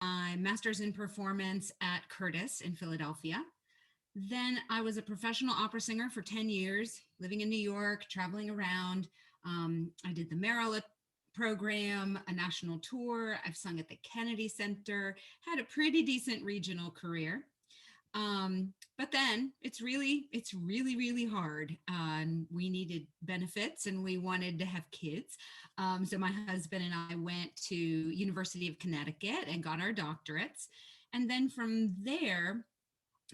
my master's in performance at Curtis in Philadelphia. Then I was a professional opera singer for 10 years, living in New York, traveling around. I did the Maryland program, a national tour. I've sung at the Kennedy Center, had a pretty decent regional career. But then it's really hard. We needed benefits and we wanted to have kids. So my husband and I went to University of Connecticut and got our doctorates. And then from there,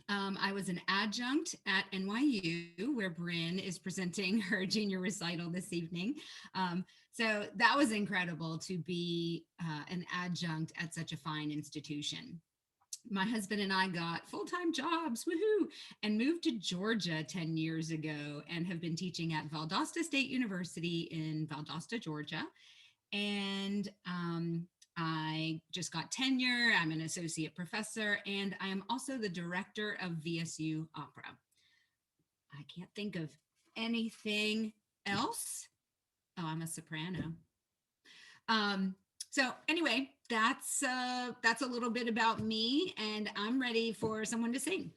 I was an adjunct at NYU, where Bryn is presenting her junior recital this evening. So that was incredible to be an adjunct at such a fine institution. My husband and I got full-time jobs, woohoo, and moved to Georgia 10 years ago and have been teaching at Valdosta State University in Valdosta, Georgia. And I just got tenure. I'm an associate professor, and I am also the director of VSU Opera. I can't think of anything else. Oh, I'm a soprano. So anyway, that's a little bit about me, and I'm ready for someone to sing.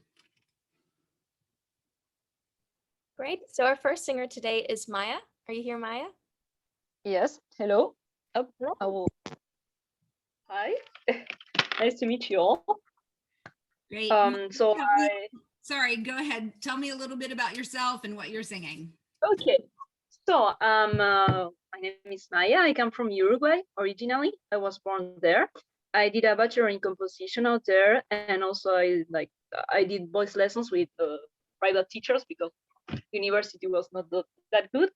Great. So our first singer today is Maya. Are you here, Maya? Yes. Hello. Oh, Hello. Hi. Nice to meet you all. Great. Sorry, go ahead. Tell me a little bit about yourself and what you're singing. Okay. So my name is Maya. I come from Uruguay originally. I was born there. I did a bachelor in composition out there, and also I did voice lessons with private teachers because university was not that good.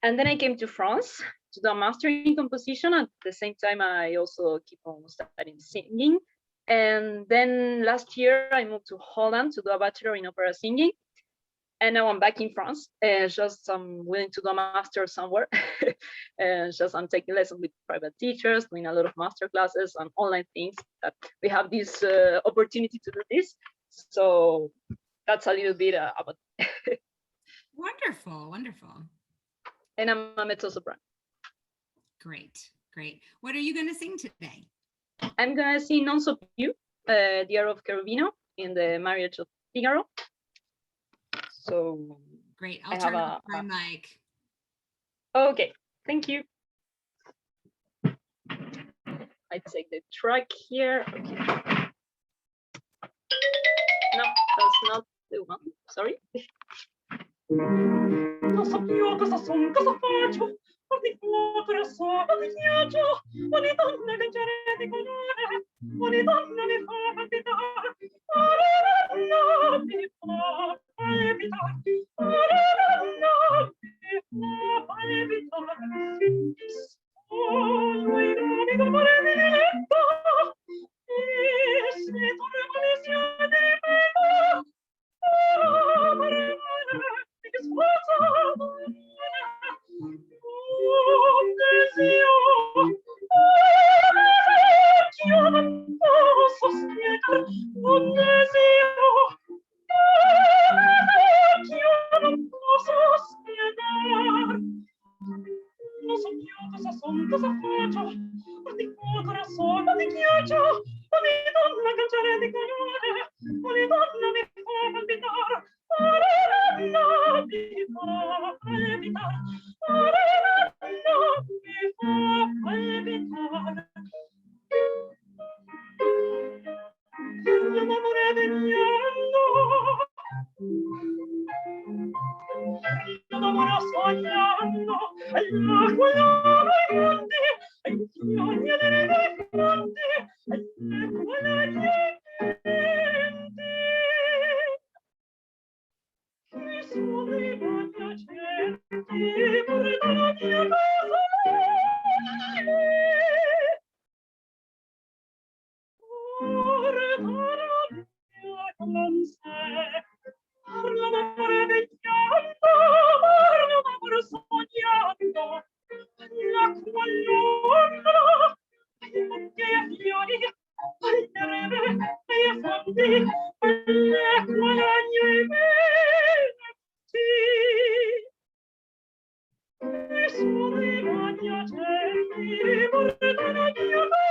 And then I came to France to do a master in composition. At the same time, I also keep on studying singing. And then last year, I moved to Holland to do a bachelor in opera singing. And now I'm back in France, and just I'm willing to do a master somewhere. And just I'm taking lessons with private teachers, doing a lot of master classes and online things. That we have this opportunity to do this. So that's a little bit about. Wonderful, wonderful. And I'm a mezzo soprano. Great, great. What are you going to sing today? I'm gonna sing Non So Più, the air of Cherubino in the Marriage of Figaro. So great. I'll turn off my mic. Okay, thank you. I take the track here. Okay. No, that's not the one. Sorry. Non so più cosa son, cosa faccio, ogni fuoco so, ogni viaggio, ogni donna che c'è di colore, ogni donna mi fa palpitare, no, mi fa palpitare, no, mi fa palpitare, sono in un amore diletto, e se torno le siate bella, amore, non so più cosa son, cosa faccio, ogni fuoco sono di ghiaccio, ogni donna cangiare di colore, ogni donna mi fa palpitare, ogni donna mi fa palpitare, ogni donna mi fa palpitare. L'amore vegliando, l'amore sognando, l'acqua ai monti, ai fiori dei fonti, l'acqua agli ambienti. Chi sono i piacenti, porta la mia casa. L'amore vecchiando, l'amore sognando, l'acqua all'ombra, ai monti e ai fiori, agli erebe e ai fondi, all'acqua agli elementi. E sono i bagni agenti, portano la mia casa.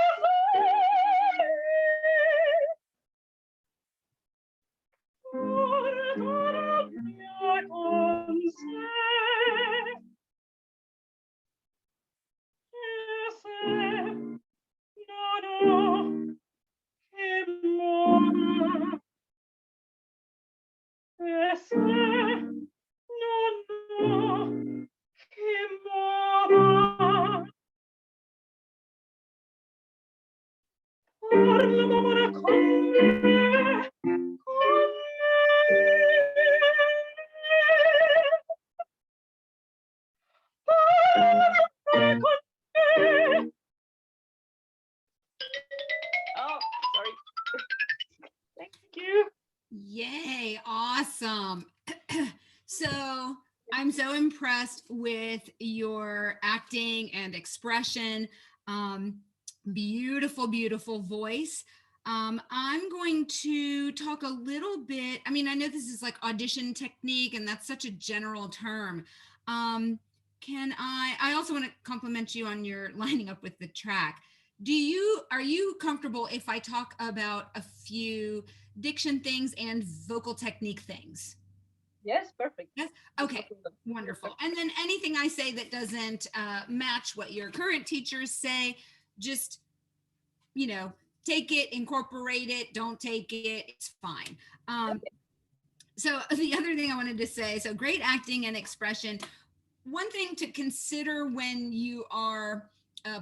Oh, sorry. Thank you. Yay, awesome. So I'm so impressed with your acting and expression. Beautiful, beautiful voice. I'm going to talk a little bit. I mean, I know this is like audition technique, and that's such a general term. I also want to compliment you on your lining up with the track. Are you comfortable if I talk about a few diction things and vocal technique things? Yes, perfect. Yes. Okay. Wonderful. And then anything I say that doesn't match what your current teachers say, just, take it, incorporate it, don't take it, it's fine. So the other thing I wanted to say, so great acting and expression. One thing to consider when you are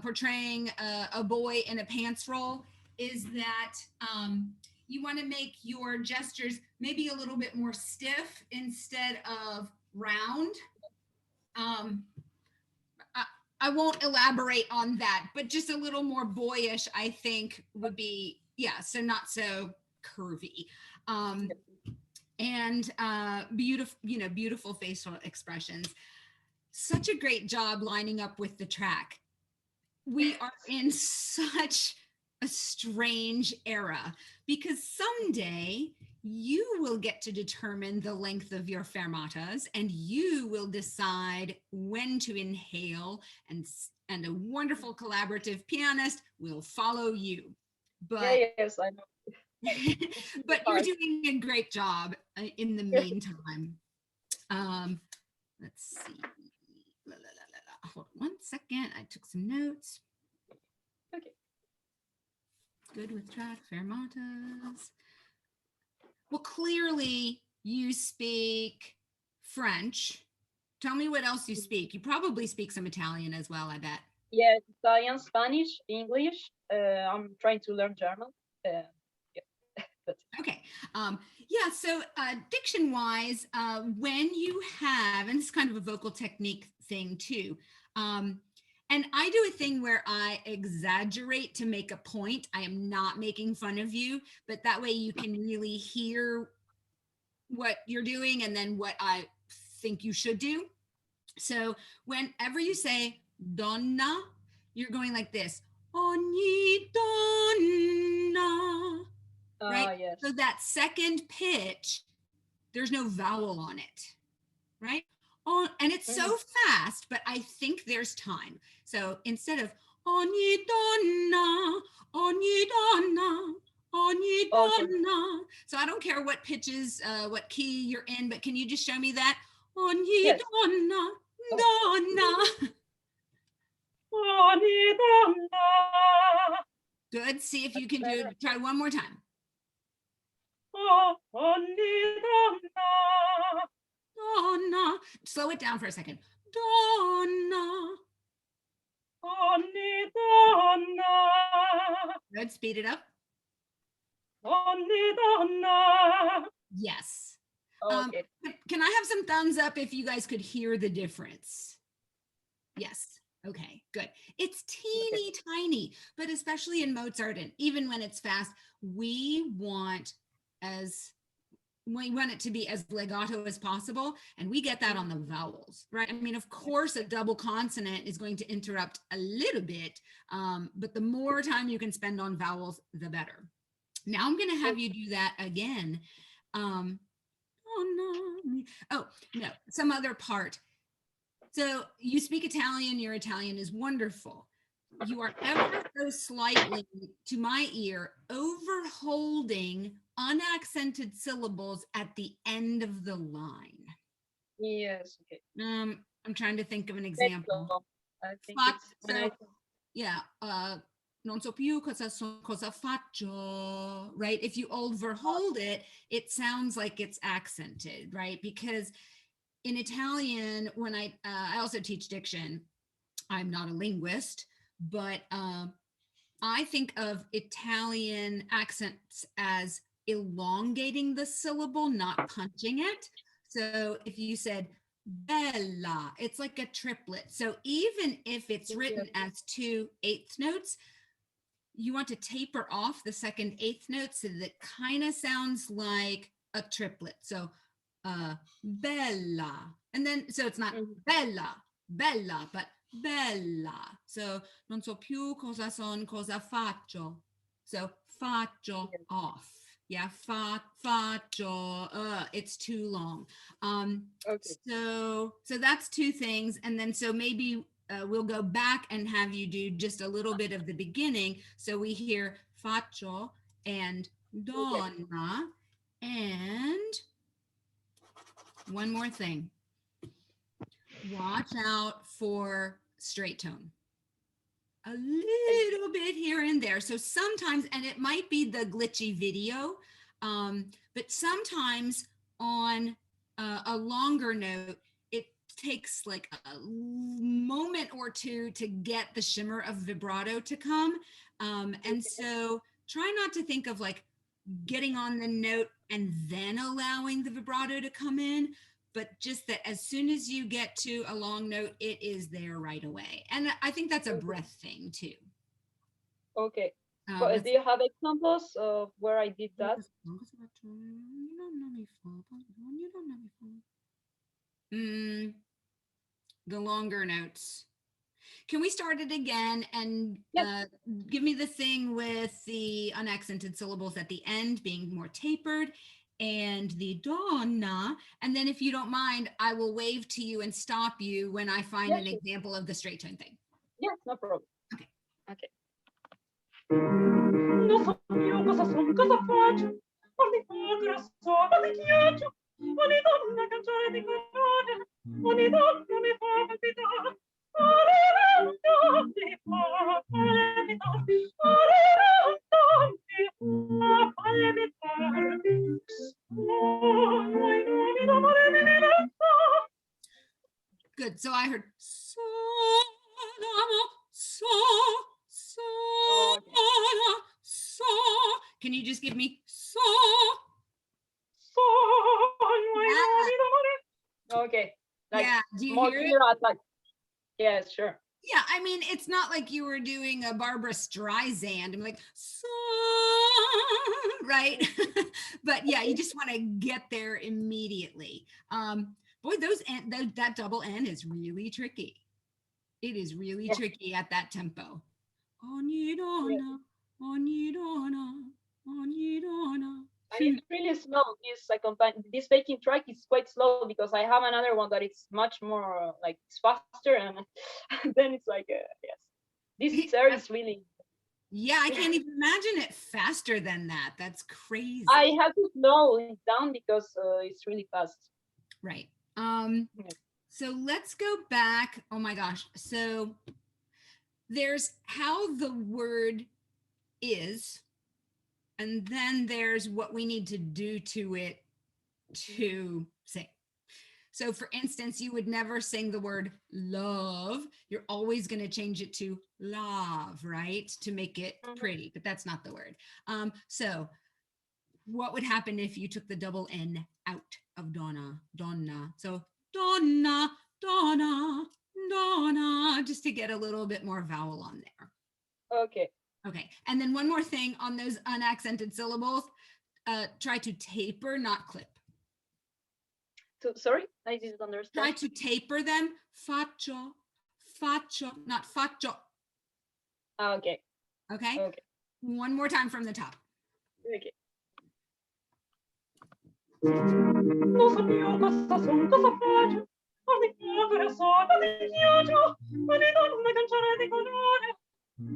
portraying a boy in a pants role is that you want to make your gestures maybe a little bit more stiff instead of round. I won't elaborate on that, but just a little more boyish, I think would be, yeah, so not so curvy. And beautiful, beautiful facial expressions. Such a great job lining up with the track. We are in such a strange era because someday you will get to determine the length of your fermatas and you will decide when to inhale, and a wonderful collaborative pianist will follow you. But yes, I know. but you're doing a great job in the meantime. Let's see. Hold on 1 second. I took some notes. Okay. Good with track, fermatas. Well, clearly you speak French. Tell me what else you speak. You probably speak some Italian as well, I bet. Yeah, Italian, Spanish, English. I'm trying to learn German. Yeah. Okay. Yeah, so diction wise, when you have, and it's kind of a vocal technique thing too, and I do a thing where I exaggerate to make a point. I am not making fun of you, but that way you can really hear what you're doing and then what I think you should do. So whenever you say donna, you're going like this. Ogni donna. Right? Yes. So that second pitch, there's no vowel on it, right? Oh, and it's so fast, but I think there's time. So instead of ogni donna, ogni donna, ogni donna. So I don't care what pitches, what key you're in, but can you just show me that? Ogni donna, donna. Ogni donna. Good. See if you can do it. Try one more time. Ogni donna. Donna. Slow it down for a second. Donna. Ogni donna. Good. Speed it up. Ogni donna. Yes. Okay. Can I have some thumbs up if you guys could hear the difference? Yes. Okay, good. It's teeny tiny, but especially in Mozart, and even when it's fast, we want it to be as legato as possible, and we get that on the vowels, right? I mean, of course, a double consonant is going to interrupt a little bit, but the more time you can spend on vowels, the better. Now I'm going to have you do that again. Oh no, some other part. So you speak Italian, your Italian is wonderful. You are ever so slightly, to my ear, overholding unaccented syllables at the end of the line. Yes, okay. I'm trying to think of an example. I think it's when non so più cosa faccio, right? If you overhold it, it sounds like it's accented, right? Because in Italian, when I also teach diction, I'm not a linguist, but I think of Italian accents as elongating the syllable, not punching it. So if you said bella, it's like a triplet. So even if it's written as 2/8 notes, you want to taper off the second eighth note so that it kind of sounds like a triplet. So bella. And then, so it's not bella, bella, but bella. So non so più cosa son, cosa faccio. So faccio off. Yeah, faccio. It's too long. Okay. So that's two things. And then so maybe we'll go back and have you do just a little bit of the beginning. So we hear faccio and donna. And one more thing. Watch out for straight tone. A little bit here and there. So sometimes, and it might be the glitchy video, but sometimes on a longer note, it takes like a moment or two to get the shimmer of vibrato to come. And so try not to think of like getting on the note and then allowing the vibrato to come in, but just that as soon as you get to a long note, it is there right away. And I think that's a breath thing too. Okay. But do you have examples of where I did that? The longer notes. Can we start it again and give me the thing with the unaccented syllables at the end being more tapered and the donna, and then if you don't mind, I will wave to you and stop you when I find an example of the straight tone thing. Yes, no problem. Okay. Okay. Non so più cosa son, cosa faccio, ogni povera sono di ghiaccio, ogni donna canzone di colore, ogni donna mi fa palpitare, ogni donna mi fa palpitare, ogni donna mi fa palpitare, ogni d'amore mi libertà. Good. So I heard so, so, so, so. Can you just give me so? Okay. Like, yeah. Do you more hear clear it? like, yes, sure. Yeah, I mean, it's not like you were doing a Barbara Streisand. I'm like, so, right? But yeah, you just want to get there immediately. Boy, that double N is really tricky. It is really tricky at that tempo. Ogni donna, ogni donna, ogni donna. And it's really slow. This baking track is quite slow because I have another one that is much more like it's faster, and then it's like yes, this air is really. Yeah, I can't even imagine it faster than that. That's crazy. I have to slow it down because it's really fast. Right. So let's go back. Oh my gosh. So there's how the word is, and then there's what we need to do to it to sing. So for instance, you would never sing the word love. You're always going to change it to love, right? To make it pretty, but that's not the word. So what would happen if you took the double N out of donna, donna? So donna, donna, donna, just to get a little bit more vowel on there. Okay. Okay, and then one more thing on those unaccented syllables, try to taper, not clip. Sorry, I didn't understand. Try to taper them. Faccio, faccio, not faccio. Okay. Okay. Okay. One more time from the top. Okay. Non so più cosa son, cosa faccio, ogni povera sono di ghiaccio, ogni donna canzone di colore,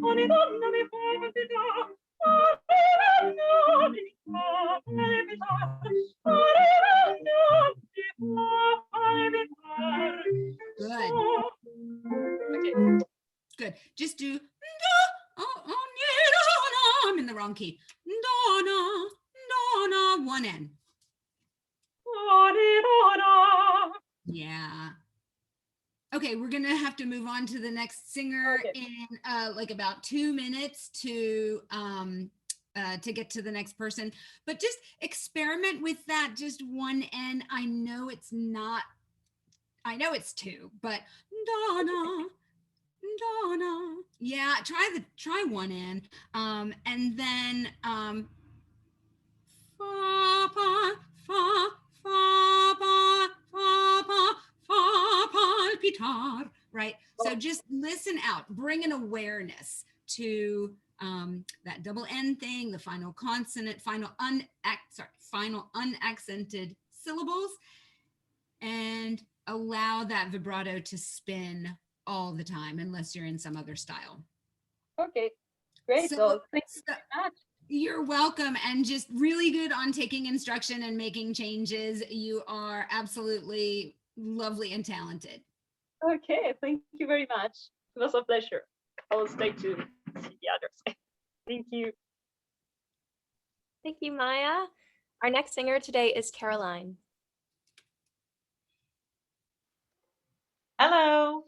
ogni donna mi fa palpitare, ogni donna mi fa palpitare, ogni donna mi fa palpitare. Good. Okay. Good. Just do I'm in the wrong key. Donna, donna, one N. Yeah. Okay, we're gonna have to move on to the next singer Okay. in like about 2 minutes to get to the next person. But just experiment with that, just one N. I know it's not. I know it's two, but Donna, Donna. Yeah, try one N, and then fa pa fa fa ba fa pa fa palpitar, right? So just listen out, bring an awareness to that double N thing, the final consonant, final unaccented syllables, and allow that vibrato to spin all the time, unless you're in some other style. Okay, great. So thank you very much. You're welcome, and just really good on taking instruction and making changes. You are absolutely lovely and talented. Okay, thank you very much. It was a pleasure. I will stay tuned to see the others. Thank you. Thank you, Maya. Our next singer today is Caroline. Hello.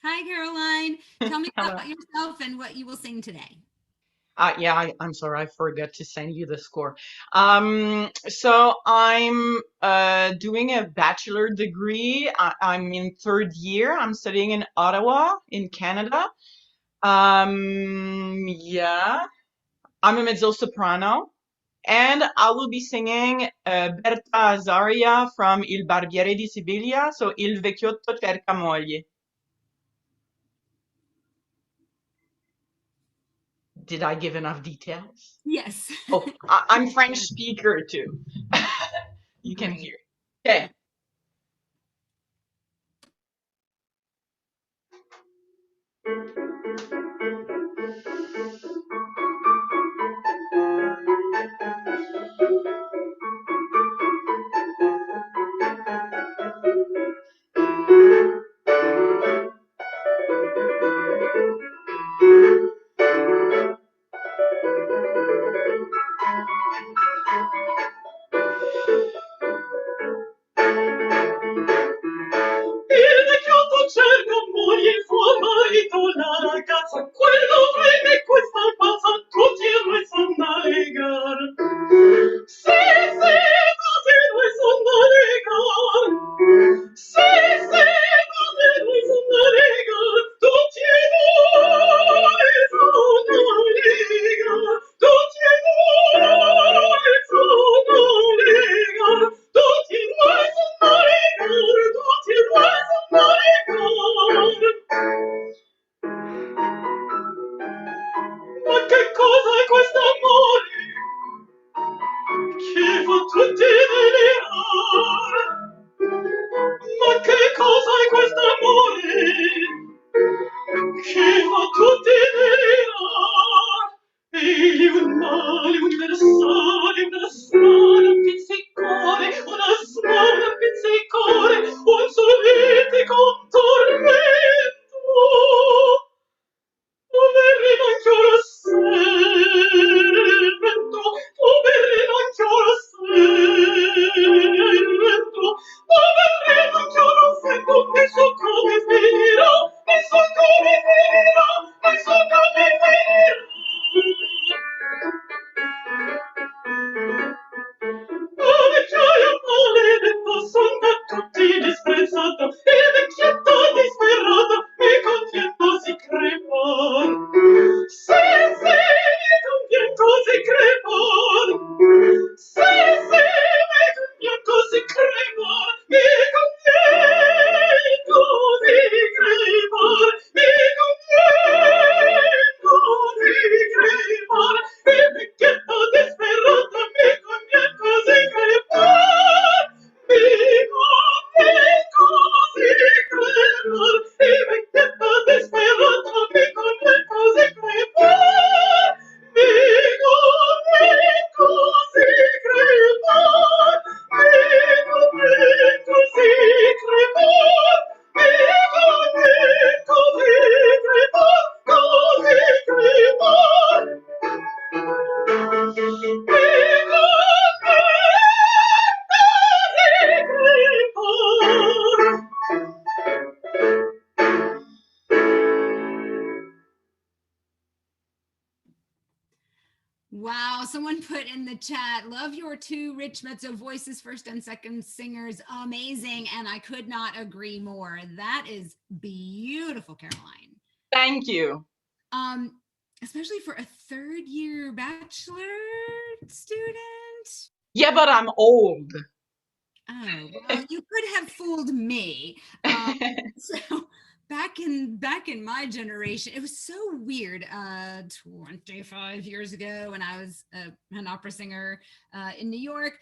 Hi, Caroline. Tell me Hello. about yourself and what you will sing today. Yeah, I'm sorry, I forgot to send you the score. So I'm doing a bachelor degree. I'm in third year. I'm studying in Ottawa, in Canada. Yeah, I'm a mezzo soprano, and I will be singing Berta Azaria from Il Barbiere di Siviglia, so Il Vecchiotto cerca moglie. Did I give enough details? Yes. Oh, I'm French speaker too. You can Great. hear. Okay. Il vecchiotto cerca moglie, suo marito la ragazza, quello prende questa pazza, tutti e due sono a legar. Sì, tutti e due sono a legar. Sì, tutti e due sono a legar. Tutti e due sono a legar. Tutti e due sono a legar. Tutti e due sono a legar. Tutti e due sono a legar. Ma che cosa è quest'amore che fa tutti delirare? Ma che cosa è quest'amore che fa tutti delirare? Egli un male universale, una strana pizzicore, una strana pizzicore, un sovietico tormento. Poverino anch'ora sento, poverino anch'ora sento, poverino anch'ora sento, e so come finirà, e so come finirà, e so come finirà. Oh, vecchiaia maledetta, son da tutti disprezzata, e vecchietta disperata, mi convien così crepar. Sì, mi convien così crepar. Sì, mi convien così crepar. Mi convien così crepar. Mi convien così crepar. E vecchietta disperata, mi convien così crepar. Mi convien così crepar. E vecchietta disperata, mi convien così crepar. Mi convien così crepar. Mi convien così crepar. Mi convien così crepar. Così crepar. put in the chat, love your two rich mezzo voices, first and second singers, amazing. And I could not agree more. That is beautiful, Caroline. Thank you. Especially for a third year bachelor student. Yeah, but I'm old. Oh, well, you could have fooled me. So back in my generation, it was so weird. 25 years ago, when I was an opera singer in New York.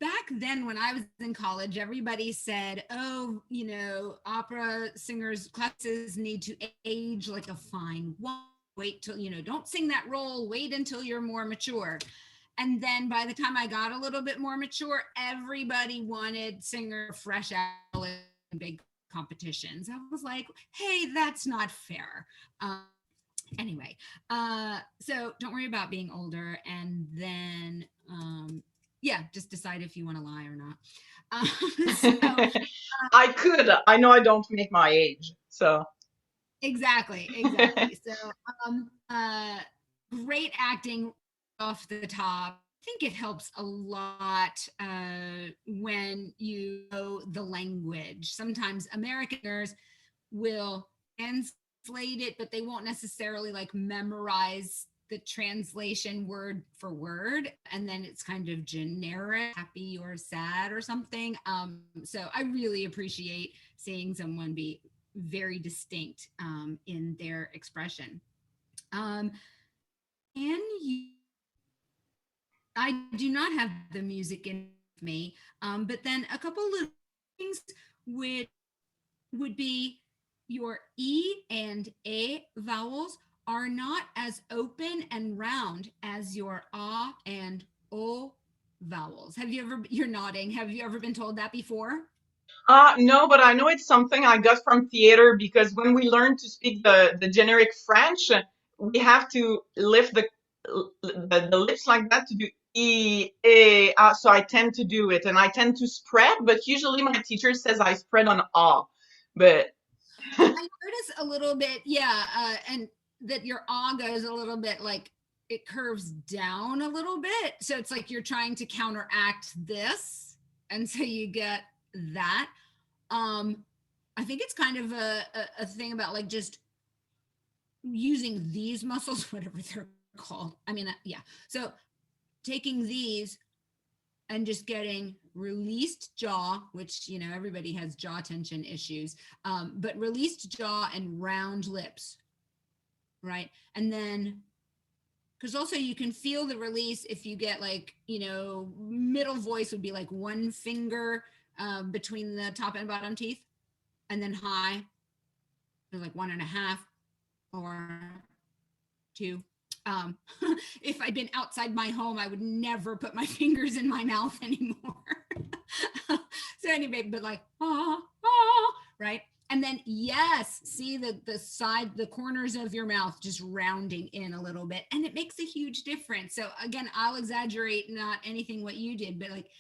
Back then, when I was in college, everybody said, "Oh, you know, opera singers' classes need to age like a fine wine. Wait till, you know, don't sing that role. Wait until you're more mature." And then by the time I got a little bit more mature, everybody wanted singer fresh out in big competitions. I was like, hey, that's not fair. Anyway, so don't worry about being older. And then, yeah, just decide if you want to lie or not. I know I don't make my age, so. Exactly. So, great acting off the top. I think it helps a lot when you know the language. Sometimes Americans will translate it, but they won't necessarily like memorize the translation word for word, and then it's kind of generic, happy or sad or something. So I really appreciate seeing someone be very distinct in their expression. And I do not have the music in me, but then a couple of things which would be your E and A vowels are not as open and round as your A and O vowels. You're nodding, have you ever been told that before? No, but I know it's something I got from theater, because when we learn to speak the generic French, we have to lift the lips like that to do E, A, A. So I tend to do it, and I tend to spread, but usually my teacher says I spread on A. But I notice a little bit, yeah, and that your A goes a little bit like it curves down a little bit. So it's like you're trying to counteract this. And so you get that. I think it's kind of a thing about like just using these muscles, whatever they're called. I mean, yeah. So taking these and just getting released jaw, which, you know, everybody has jaw tension issues, but released jaw and round lips, right? And then, because also you can feel the release if you get like, you know, middle voice would be like one finger between the top and bottom teeth, and then high, like 1.5 or 2. If I'd been outside my home, I would never put my fingers in my mouth anymore. So anyway, but like, right? And then, yes, see the corners of your mouth just rounding in a little bit, and it makes a huge difference. So again, I'll exaggerate, not anything what you did, but like,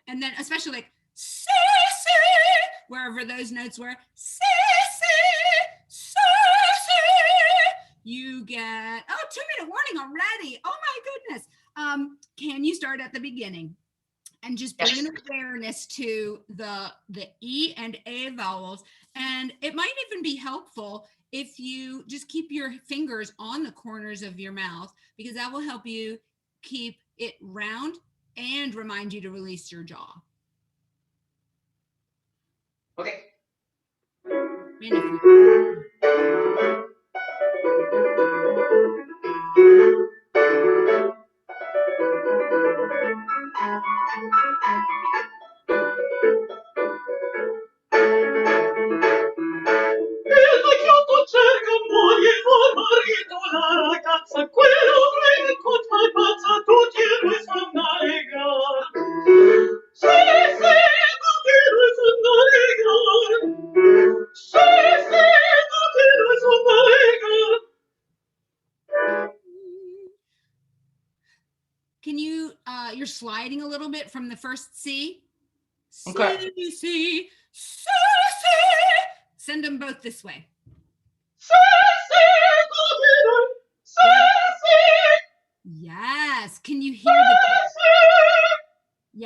and then especially like, wherever those notes were, you get, 2-minute warning already. Oh my goodness. Can you start at the beginning and just bring an awareness to the E and A vowels? And it might even be helpful if you just keep your fingers on the corners of your mouth, because that will help you keep it round and remind you to release your jaw. okay. And if you Il vecchiotto cerca moglie vuol marito la ragazza, quello frega colpa e pazza, tutti e due stanno a legar. Sì, tutti e due stanno a legar. Sì, tutti e due stanno a legar. can you you're sliding a little bit from the first C. Okay. C. Send them both this way. Sì,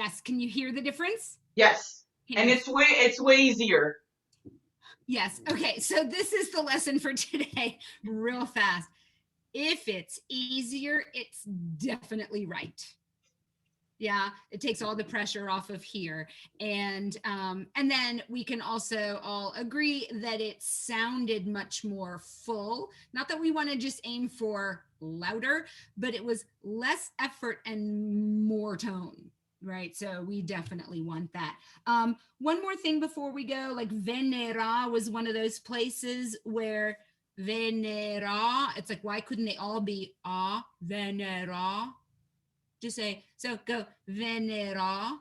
Yes. Can you hear the difference? Yes. Can And you- it's way easier. Yes. Okay. So this is the lesson for today, real fast. If it's easier, it's definitely right. Yeah, it takes all the pressure off of here. And then we can also all agree that it sounded much more full. Not that we want to just aim for louder, but it was less effort and more tone. Right. So we definitely want that. One more thing before we go, like Venera was one of those places where Venera, it's like, why couldn't they all be Venera? Just say, so go Venera.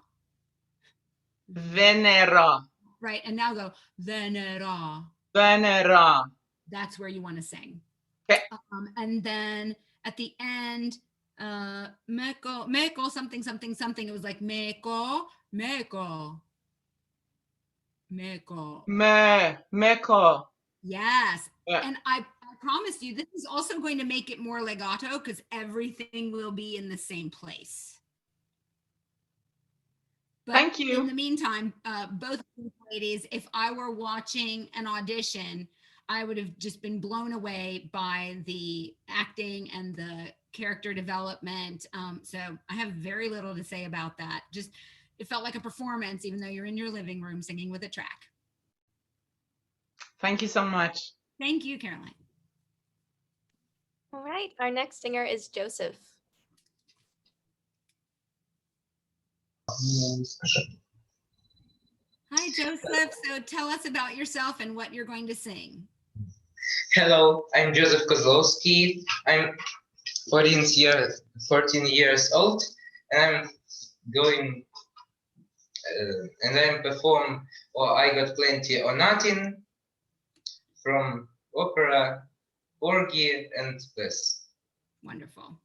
Venera. Right. And now go Venera. Venera. That's where you want to sing. Okay. And then at the end, meko, something, something, something. It was like meko. Meko. Yes. Yeah. And I promise you, this is also going to make it more legato because everything will be in the same place. But Thank you. in the meantime, both of you ladies, if I were watching an audition, I would have just been blown away by the acting and the character development. So I have very little to say about that. Just, it felt like a performance, even though you're in your living room singing with a track. Thank you so much. Thank you, Caroline. All right, our next singer is Joseph. Hi, Joseph. So tell us about yourself and what you're going to sing. Hello, I'm Joseph Kozlowski. I'm 14 years old, and I'm going and I'm perform or I Got Plenty or Nothing from opera Porgy and Bess. Wonderful.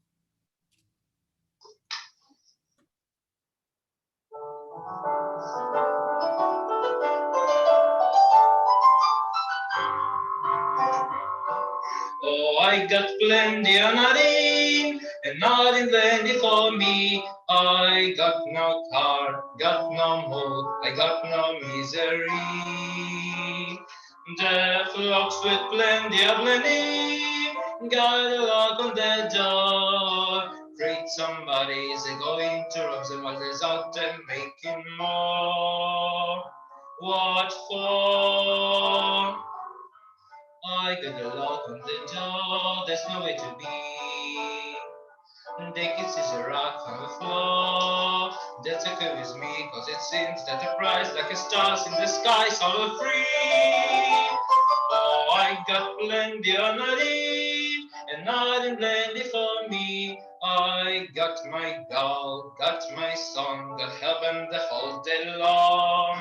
Oh, I got plenty of nothing, and nothing plenty for me. I got no car, got no mood, I got no misery. The flocks with plenty of plenty, got a lock on the door. Afraid somebody's going to rob them while they're out there making more. What for? I got a lock on the door, there's no way to be. The kids is a rock on the floor. That's okay with me, cause it seems that the price like a stars in the skies all free. Oh, I got plenty of nothing, and nothing plenty for me. I got my doll, got my song, got helping the whole day long.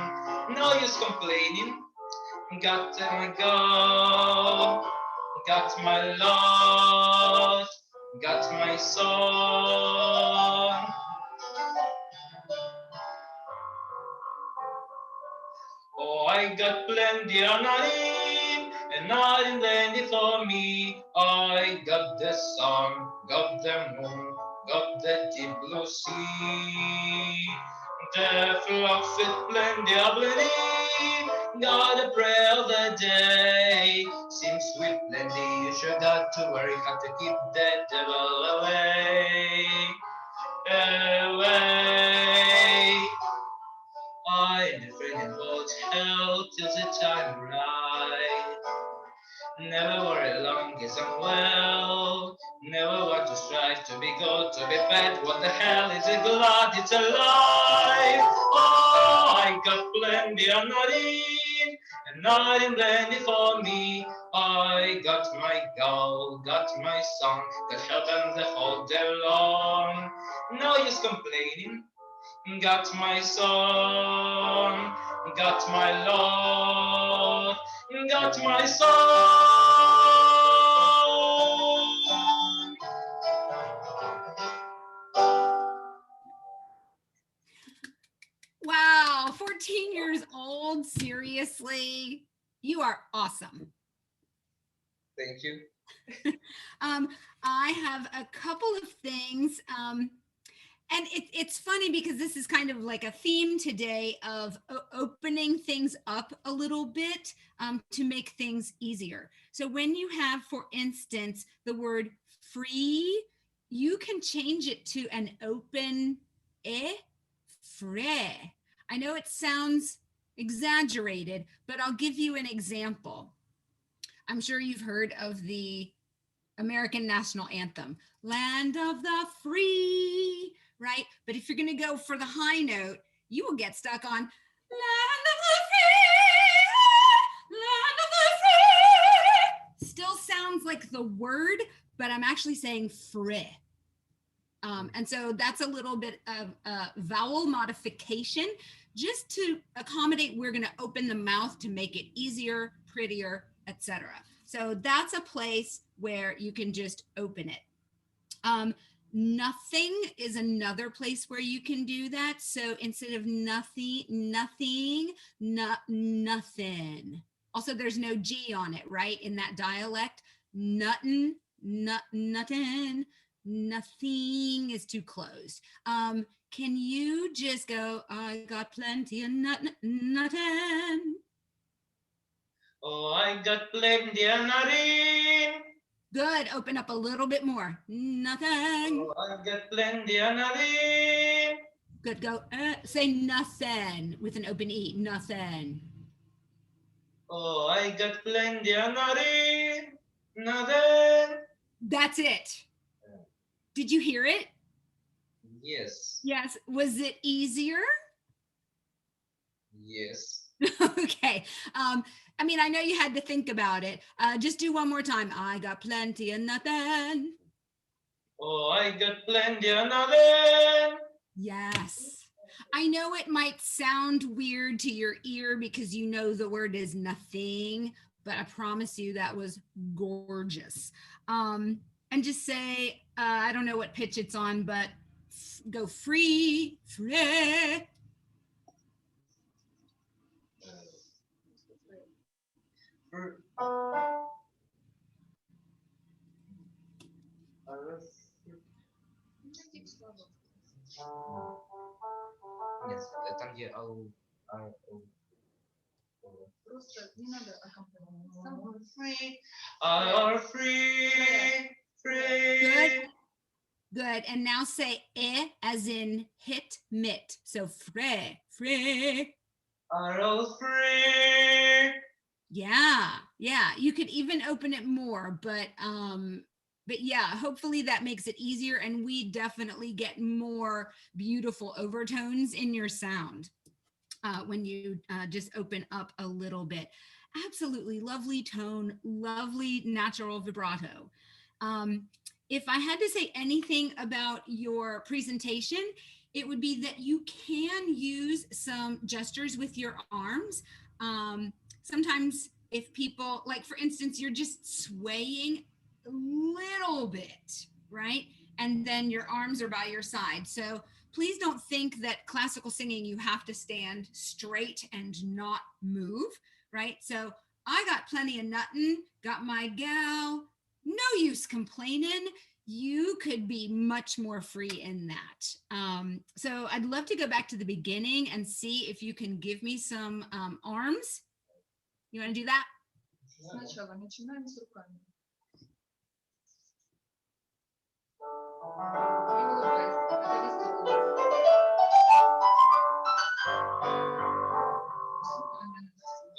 No use complaining. Got my gold, got my love, got my song. Oh, I got plenty of nothing, and nothing plenty for me. I got the sun, got the moon, got the deep blue sea. The flocks with plenty of plenty, gotta pray all the day. Seems with plenty, you sure got to worry how to keep the devil away. Away. I'm afraid it won't help till the time right. Never worry long as I'm well. Never want to strive to be good, to be bad. What the hell is a God? It's a lie. Oh, I got plenty of nothing, and nothing plenty for me. I got my goal, got my song, got help and the whole day long. No use complaining. Got my song, got my Lord, got my song. Wow, 14 years old, seriously, you are awesome. Thank you. I have a couple of things. And it's funny because this is kind of like a theme today of opening things up a little bit to make things easier. So when you have, for instance, the word free, you can change it to an open frais. I know it sounds exaggerated, but I'll give you an example. I'm sure you've heard of the American national anthem, Land of the Free, right? But if you're going to go for the high note, you will get stuck on Land of the Free, Land of the Free. Still sounds like the word, but I'm actually saying frais. And so that's a little bit of vowel modification just to accommodate. We're going to open the mouth to make it easier, prettier, etc. So that's a place where you can just open it. Nothing is another place where you can do that. So instead of nothing, nothing. Also, there's no G on it, right? In that dialect, nothing, nothing, nothing is too closed. Can you just go, I got plenty of nothing. Oh, I got plenty of nothing. Good. Open up a little bit more. Nothing. Oh, I got plenty of nothing. Good. Go. Say nothing with an open E. Nothing. Oh, I got plenty of nothing. Nothing. That's it. Did you hear it? Yes. Yes. Was it easier? Yes. Okay. I mean, I know you had to think about it. Just do one more time. I got plenty of nothing. Oh, I got plenty of nothing. Yes. I know it might sound weird to your ear because you know the word is nothing, but I promise you that was gorgeous. And just say, I don't know what pitch it's on, but go free, free. Нет, там где ау, free, are free, free. Good. Good. And now say as in hit, mit. So free, free. Are all free. Yeah. Yeah. You could even open it more, but yeah, hopefully that makes it easier. And we definitely get more beautiful overtones in your sound when you just open up a little bit. Absolutely lovely tone, lovely natural vibrato. If I had to say anything about your presentation, it would be that you can use some gestures with your arms. Sometimes if people, like for instance, you're just swaying a little bit, right? And then your arms are by your side. So please don't think that classical singing, you have to stand straight and not move, right? So I got plenty of nuttin', got my gal, no use complaining. You could be much more free in that. So I'd love to go back to the beginning and see if you can give me some arms. You want to do that? Сначала начинаем с руками. И улыбайся. Отовести улыбку.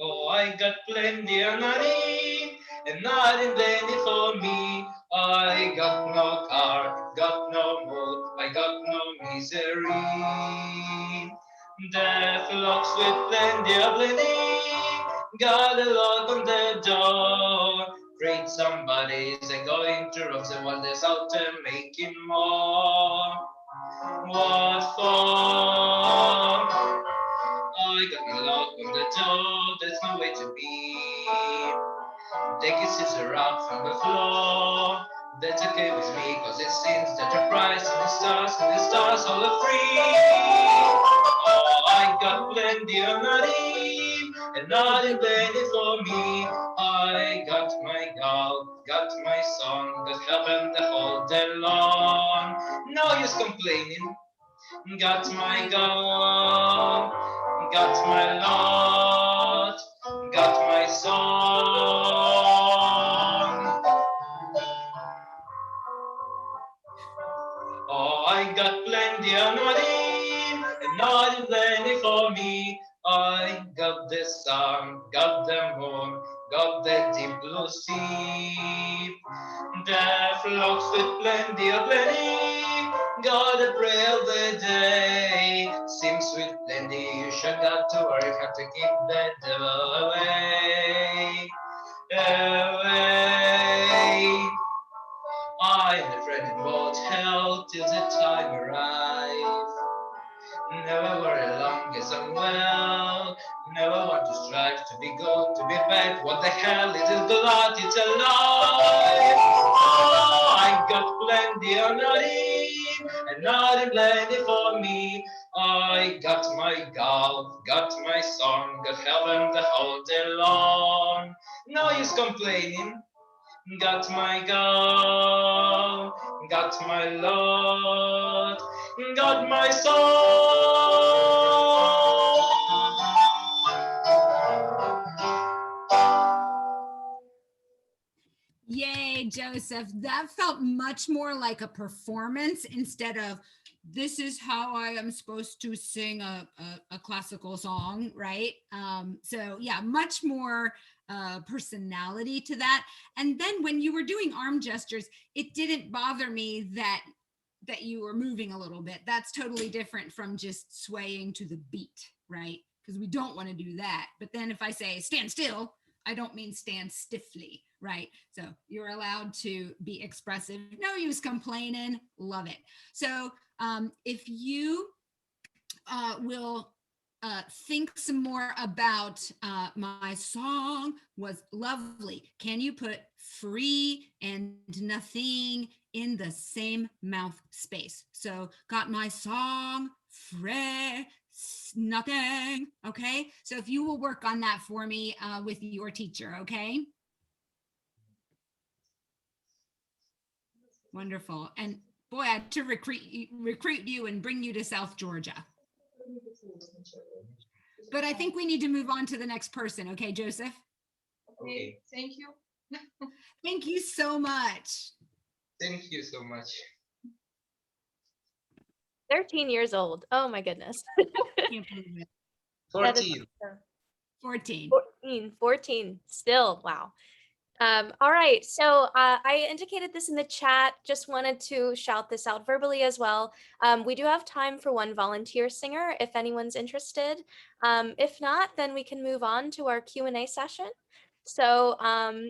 Oh, I got plenty of money, and nothing plenty for me. I got no car, got no mood, I got no misery. Death locks with plenty of plenty, got a lock on the door. Great somebody's going to rock the world is out there making more. What for? I got no lock on the door, there's no way to be. Take your scissor out from the floor. That's okay with me, cause it seems that the price and the stars all are free. Oh, I got plenty of money, and nothing plenty for me. I got my gal, got my son, got help and the whole day long. No use complaining, got my God, got my Lord, got my song. Oh, I got plenty of money, and not plenty for me. I got the sun, got the moon, got the deep blue sea. The flocks with plenty of plenty, gotta pray every day. Seems with plenty, you should got to work hard to keep the devil away. Away. I'm afraid it won't help till the time arrives. Never worry long as I'm well. Never want to strive to be good, to be bad. What the hell is it not? It's a lie. Oh, I got plenty of nothing, and not plenty for me. I got my golf, got my song, got heaven the whole day long. No use complaining. Got my God, got my Lord, got my soul. Yay, Joseph. That felt much more like a performance instead of this is how I am supposed to sing a classical song, right? So yeah, much more personality to that. And then when you were doing arm gestures, it didn't bother me that you were moving a little bit. That's totally different from just swaying to the beat, right? Because we don't want to do that. But then if I say stand still, I don't mean stand stiffly, right? So you're allowed to be expressive. No use complaining. Love it. So if you will think some more about my song was lovely. Can you put free and nothing in the same mouth space? So got my song, free, nothing. Okay. So if you will work on that for me with your teacher, okay? Wonderful. And boy, I had to recruit you and bring you to South Georgia. But I think we need to move on to the next person. Okay, Joseph? Okay, thank you. Thank you so much. Thank you so much. 13 years old. Oh my goodness. Can't believe it. 14. 14. 14 still. Wow. All right, so I indicated this in the chat, just wanted to shout this out verbally as well. We do have time for one volunteer singer if anyone's interested. If not, then we can move on to our Q&A session. So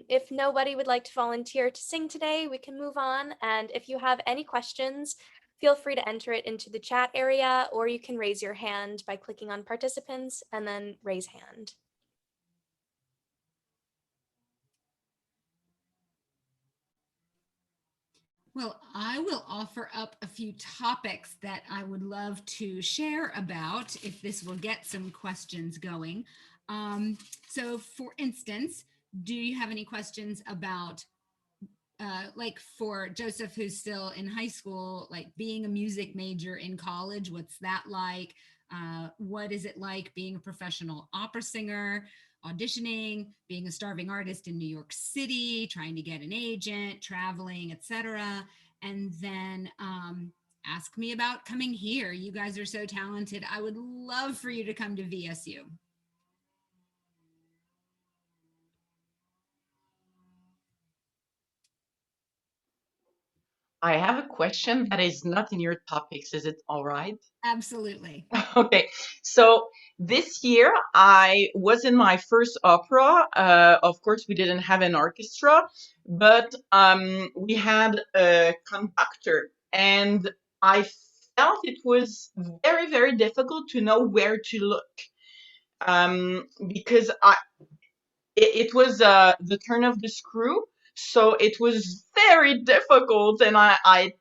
if nobody would like to volunteer to sing today, we can move on. And if you have any questions, feel free to enter it into the chat area, or you can raise your hand by clicking on participants and then raise hand. Well, I will offer up a few topics that I would love to share about if this will get some questions going. So for instance, do you have any questions about like for Joseph, who's still in high school, like being a music major in college, what's that like? What is it like being a professional opera singer, auditioning, being a starving artist in New York City, trying to get an agent, traveling, etc. And then ask me about coming here. You guys are so talented. I would love for you to come to VSU. I have a question that is not in your topics. Is it all right? Absolutely. Okay, so this year I was in my first opera. Of course, we didn't have an orchestra, but we had a conductor, and I felt it was very, very difficult to know where to look because it was the turn of the screw, so it was very difficult, and I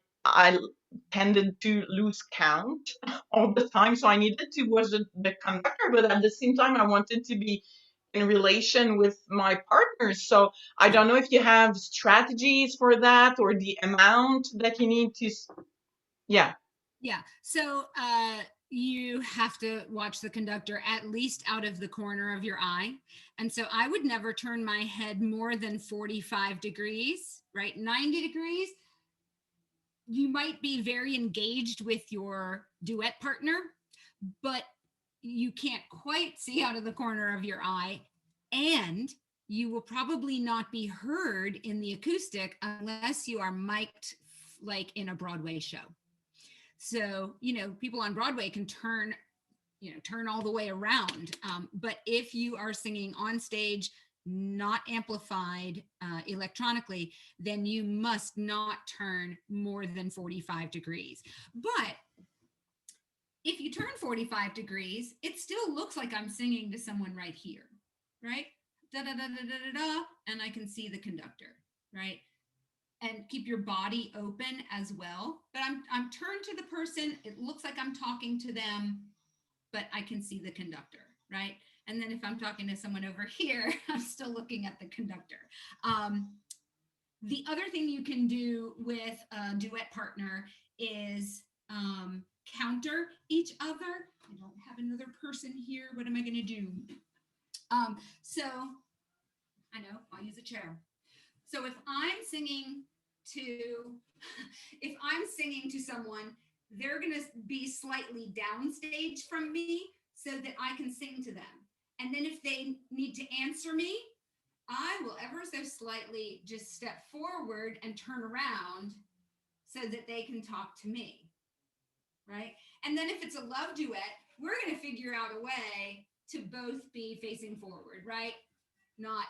tended to lose count all the time. So I needed to watch the conductor, but at the same time, I wanted to be in relation with my partner. So I don't know if you have strategies for that or the amount that you need to. Yeah. Yeah. So you have to watch the conductor at least out of the corner of your eye. And so I would never turn my head more than 45 degrees, right? 90 degrees. You might be very engaged with your duet partner, but you can't quite see out of the corner of your eye. And you will probably not be heard in the acoustic unless you are mic'd like in a Broadway show. So, people on Broadway can turn all the way around. But if you are singing on stage, not amplified electronically, then you must not turn more than 45 degrees. But if you turn 45 degrees, it still looks like I'm singing to someone right here, right? Da da da da da da da, and I can see the conductor, right? And keep your body open as well. But I'm turned to the person. It looks like I'm talking to them, but I can see the conductor, right? And then if I'm talking to someone over here, I'm still looking at the conductor. The other thing you can do with a duet partner is counter each other. I don't have another person here. What am I going to do? So I know I'll use a chair. So if I'm singing to someone, they're going to be slightly downstage from me so that I can sing to them. And then if they need to answer me, I will ever so slightly just step forward and turn around so that they can talk to me, right? And then if it's a love duet, we're going to figure out a way to both be facing forward, right? Not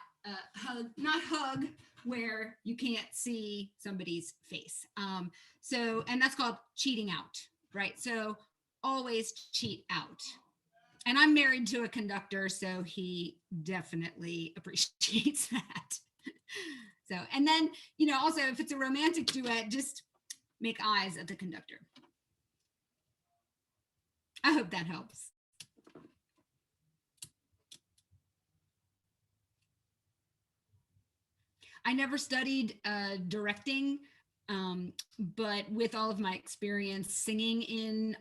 hug where you can't see somebody's face. And that's called cheating out, right? So always cheat out. And I'm married to a conductor, so he definitely appreciates that. So, and then, also if it's a romantic duet, just make eyes at the conductor. I hope that helps. I never studied directing, but with all of my experience singing in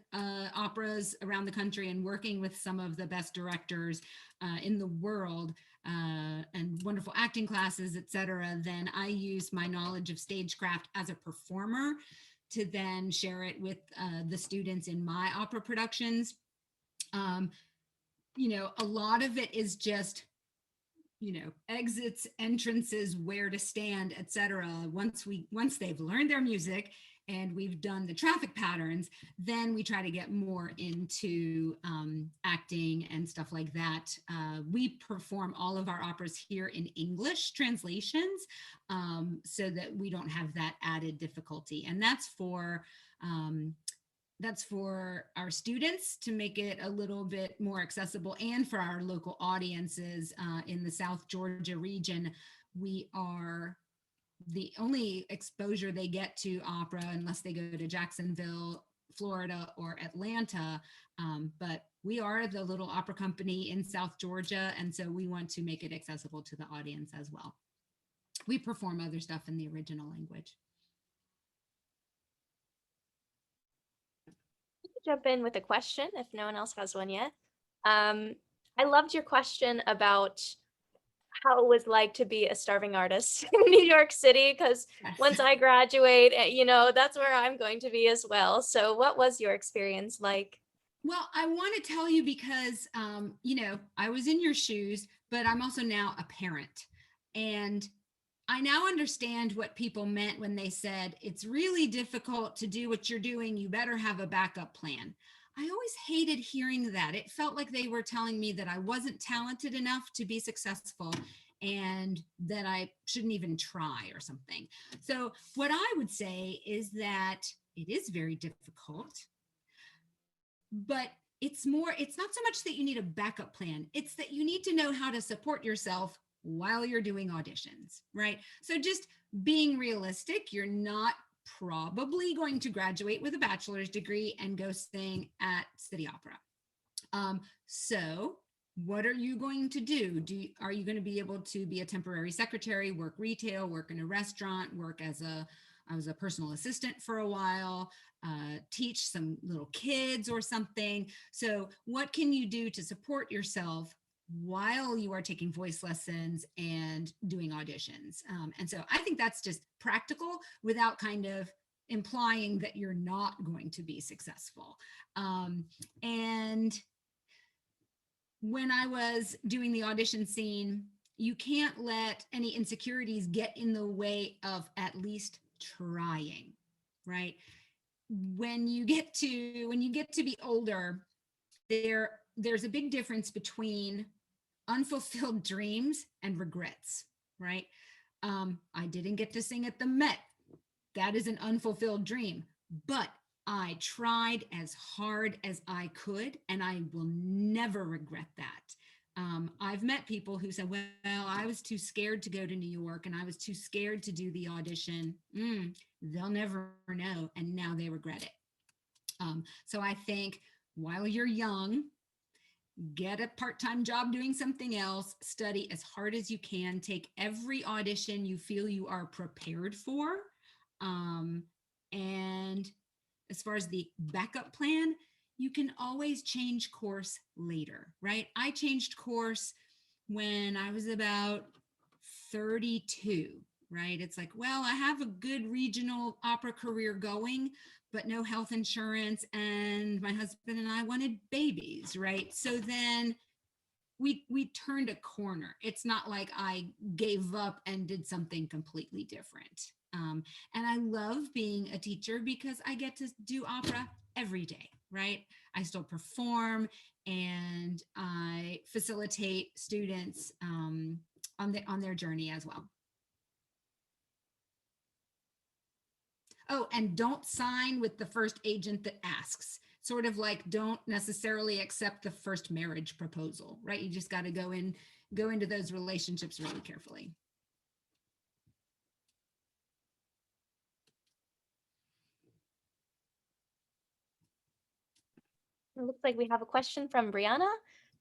operas around the country and working with some of the best directors in the world and wonderful acting classes, et cetera, then I use my knowledge of stagecraft as a performer to then share it with the students in my opera productions. A lot of it is just exits, entrances, where to stand, etc. Once they've learned their music and we've done the traffic patterns, then we try to get more into acting and stuff like that. We perform all of our operas here in English translations so that we don't have that added difficulty. And that's for our students to make it a little bit more accessible, and for our local audiences in the South Georgia region. We are the only exposure they get to opera unless they go to Jacksonville, Florida, or Atlanta. But we are the little opera company in South Georgia, and so we want to make it accessible to the audience as well. We perform other stuff in the original language. Jump in with a question if no one else has one yet. I loved your question about how it was like to be a starving artist in New York City, because once I graduate, that's where I'm going to be as well. So what was your experience like? Well, I want to tell you because, I was in your shoes, but I'm also now a parent. And I now understand what people meant when they said, it's really difficult to do what you're doing. You better have a backup plan. I always hated hearing that. It felt like they were telling me that I wasn't talented enough to be successful and that I shouldn't even try or something. So what I would say is that it is very difficult, but it's not so much that you need a backup plan. It's that you need to know how to support yourself while you're doing auditions, right? So just being realistic, you're not probably going to graduate with a bachelor's degree and go sing at City Opera. So what are you going to do? Are you going to be able to be a temporary secretary, work retail, work in a restaurant, work as a I was a personal assistant for a while, teach some little kids or something. So what can you do to support yourself while you are taking voice lessons and doing auditions? And so I think that's just practical without kind of implying that you're not going to be successful. And when I was doing the audition scene, you can't let any insecurities get in the way of at least trying, right? When you get to be older, there's a big difference between unfulfilled dreams and regrets, right? I didn't get to sing at the Met. That is an unfulfilled dream, but I tried as hard as I could, and I will never regret that. I've met people who said, well, I was too scared to go to New York and I was too scared to do the audition. They'll never know, and now they regret it. So I think while you're young, get a part-time job doing something else, study as hard as you can, take every audition you feel you are prepared for. And as far as the backup plan, you can always change course later, right? I changed course when I was about 32, right? It's like, well, I have a good regional opera career going, but no health insurance, and my husband and I wanted babies, right? So then we turned a corner. It's not like I gave up and did something completely different. And I love being a teacher because I get to do opera every day, right? I still perform and I facilitate students on their journey as well. Oh, and don't sign with the first agent that asks. Sort of like, don't necessarily accept the first marriage proposal, right? You just got to go into those relationships really carefully. It looks like we have a question from Brianna,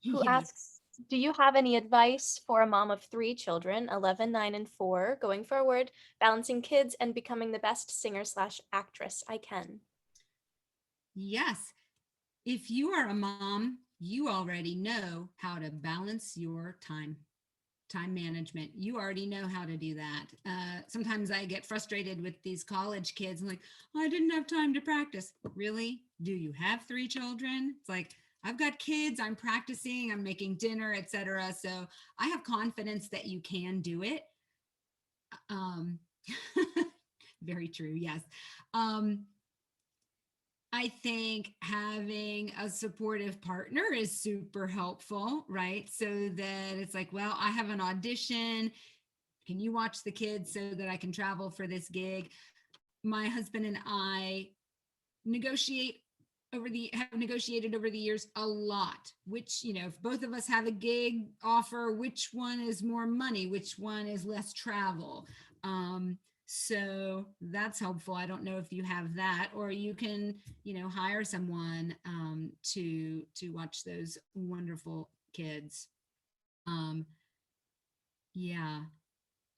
who Yes. asks, do you have any advice for a mom of 3 children, 11, 9, and 4, going forward, balancing kids and becoming the best singer/actress I can? Yes. If you are a mom, you already know how to balance your time management. You already know how to do that. Sometimes I get frustrated with these college kids. I'm like, oh, I didn't have time to practice. Really? Do you have 3 children? It's like, I've got kids, I'm practicing, I'm making dinner, etc. So I have confidence that you can do it. Very true. Yes. I think having a supportive partner is super helpful, right? So that it's like, well, I have an audition. Can you watch the kids so that I can travel for this gig? My husband and I have negotiated over the years a lot, which, if both of us have a gig offer, which one is more money, which one is less travel. So that's helpful. I don't know if you have that, or you can, hire someone to watch those wonderful kids. Yeah.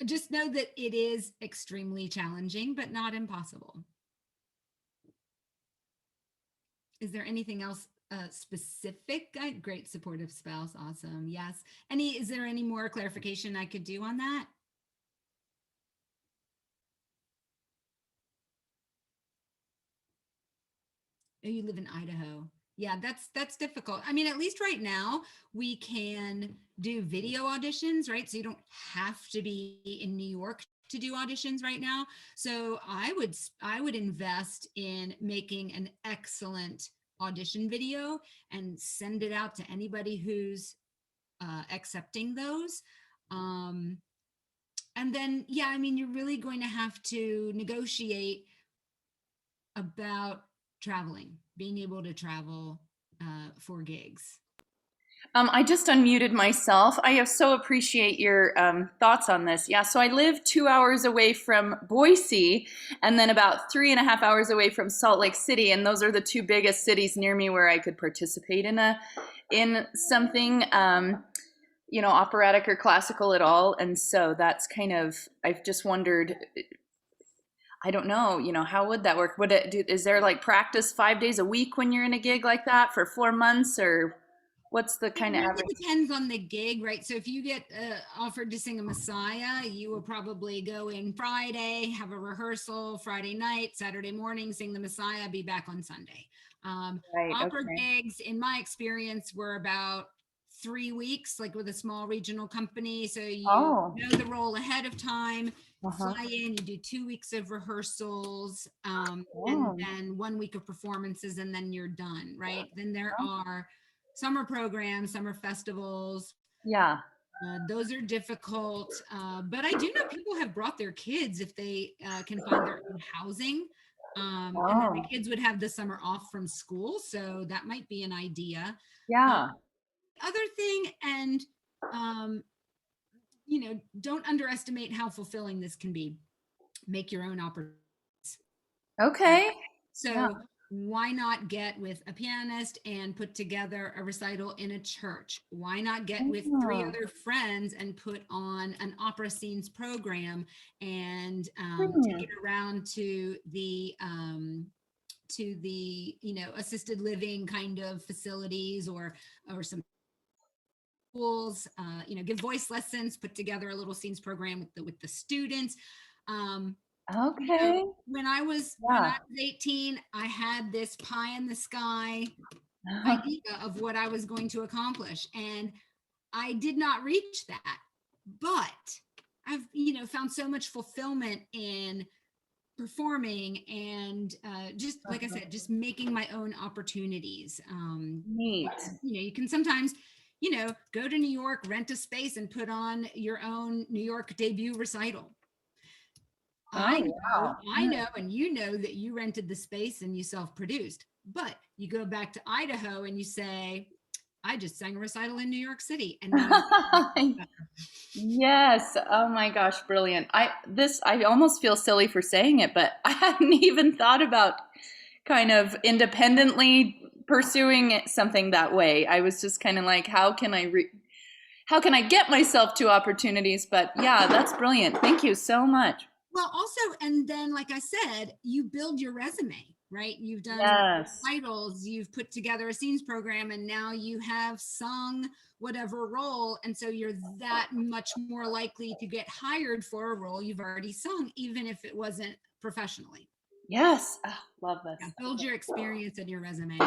Just know that it is extremely challenging, but not impossible. Is there anything else specific? Great supportive spouse. Awesome. Yes. Is there any more clarification I could do on that? Oh, you live in Idaho. Yeah, that's difficult. I mean, at least right now we can do video auditions, right? So you don't have to be in New York to do auditions right now. So I would invest in making an excellent audition video and send it out to anybody who's accepting those. And then, yeah, I mean, you're really going to have to negotiate about traveling, being able to travel for gigs. I just unmuted myself. I so appreciate your thoughts on this. Yeah, so I live 2 hours away from Boise and then about 3.5 hours away from Salt Lake City, and those are the 2 biggest cities near me where I could participate in something, operatic or classical at all. And so that's kind of, I've just wondered, I don't know, how would that work? Is there like practice 5 days a week when you're in a gig like that for 4 months, or what's the It kind of really average? depends on the gig, right? So if you get offered to sing a Messiah, you will probably go in Friday, have a rehearsal Friday night, Saturday morning, sing the Messiah, be back on Sunday. Right. Opera Okay. gigs, in my experience, were about 3 weeks, like with a small regional company. So you Oh. know the role ahead of time, Uh-huh. fly in, you do 2 weeks of rehearsals, and Oh. then 1 week of performances, and then you're done, right? Then there are summer programs, summer festivals. Yeah. Those are difficult, but I do know people have brought their kids if they can find their own housing. And then the Oh. kids would have the summer off from school, so that might be an idea. Yeah. Other thing, and don't underestimate how fulfilling this can be. Make your own opportunities. Okay. So Yeah. why not get with a pianist and put together a recital in a church? Why not get with 3 Oh. other friends and put on an opera scenes program and take it around to the assisted living kind of facilities or some schools, give voice lessons, put together a little scenes program with the students. Okay. When I was 18, I had this pie in the sky idea of what I was going to accomplish, and I did not reach that. But I've found so much fulfillment in performing and just like I said, just making my own opportunities. Neat. You can sometimes go to New York, rent a space, and put on your own New York debut recital. I know, and you know that you rented the space and you self-produced, but you go back to Idaho and you say, I just sang a recital in New York City. And now Yes. Oh my gosh, brilliant. I almost feel silly for saying it, but I hadn't even thought about kind of independently pursuing something that way. I was just kind of like, how can I get myself to opportunities? But yeah, that's brilliant. Thank you so much. well, also, and then, like I said, you build your resume, right? You've done Yes. titles, you've put together a scenes program, and now you have sung whatever role. And so you're that much more likely to get hired for a role you've already sung, even if it wasn't professionally. Yes. Oh, love this. Yeah, build your experience and your resume.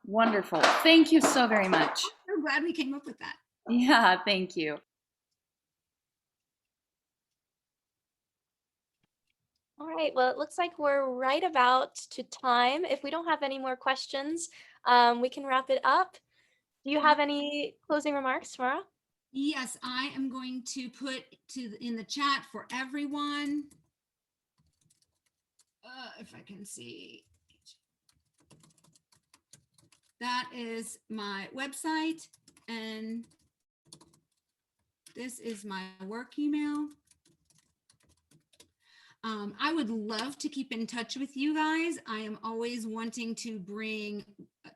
Wonderful. Thank you so very much. I'm glad we came up with that. Yeah, thank you. All right, well, it looks like we're right about to time. If we don't have any more questions, we can wrap it up. Do you have any closing remarks, Tamara? Yes, I am going to put in the chat for everyone. If I can see. That is my website, and this is my work email. I would love to keep in touch with you guys. I am always wanting to bring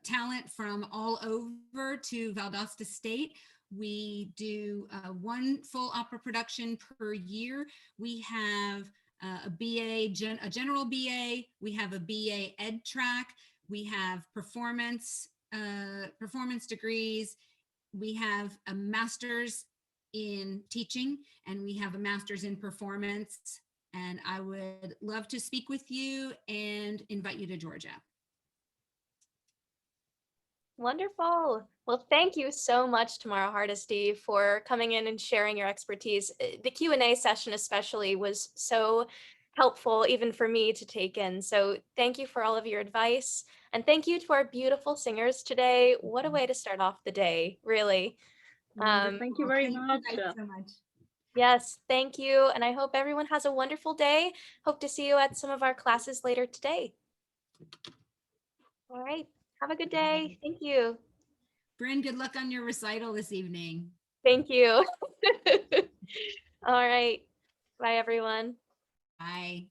talent from all over to Valdosta State. We do 1 full opera production per year. We have a BA, a general BA. We have a BA ed track. We have performance degrees. We have a master's in teaching, and we have a master's in performance. And I would love to speak with you and invite you to Georgia. Wonderful. Well, thank you so much, Tamara Hardesty, for coming in and sharing your expertise. The Q&A session especially was so helpful even for me to take in. So thank you for all of your advice. And thank you to our beautiful singers today. What a way to start off the day, really. Thank you very much. Thank you so much. Yes, thank you. And I hope everyone has a wonderful day. Hope to see you at some of our classes later today. All right. Have a good day. Thank you. Bryn, good luck on your recital this evening. Thank you. All right. Bye, everyone. Bye.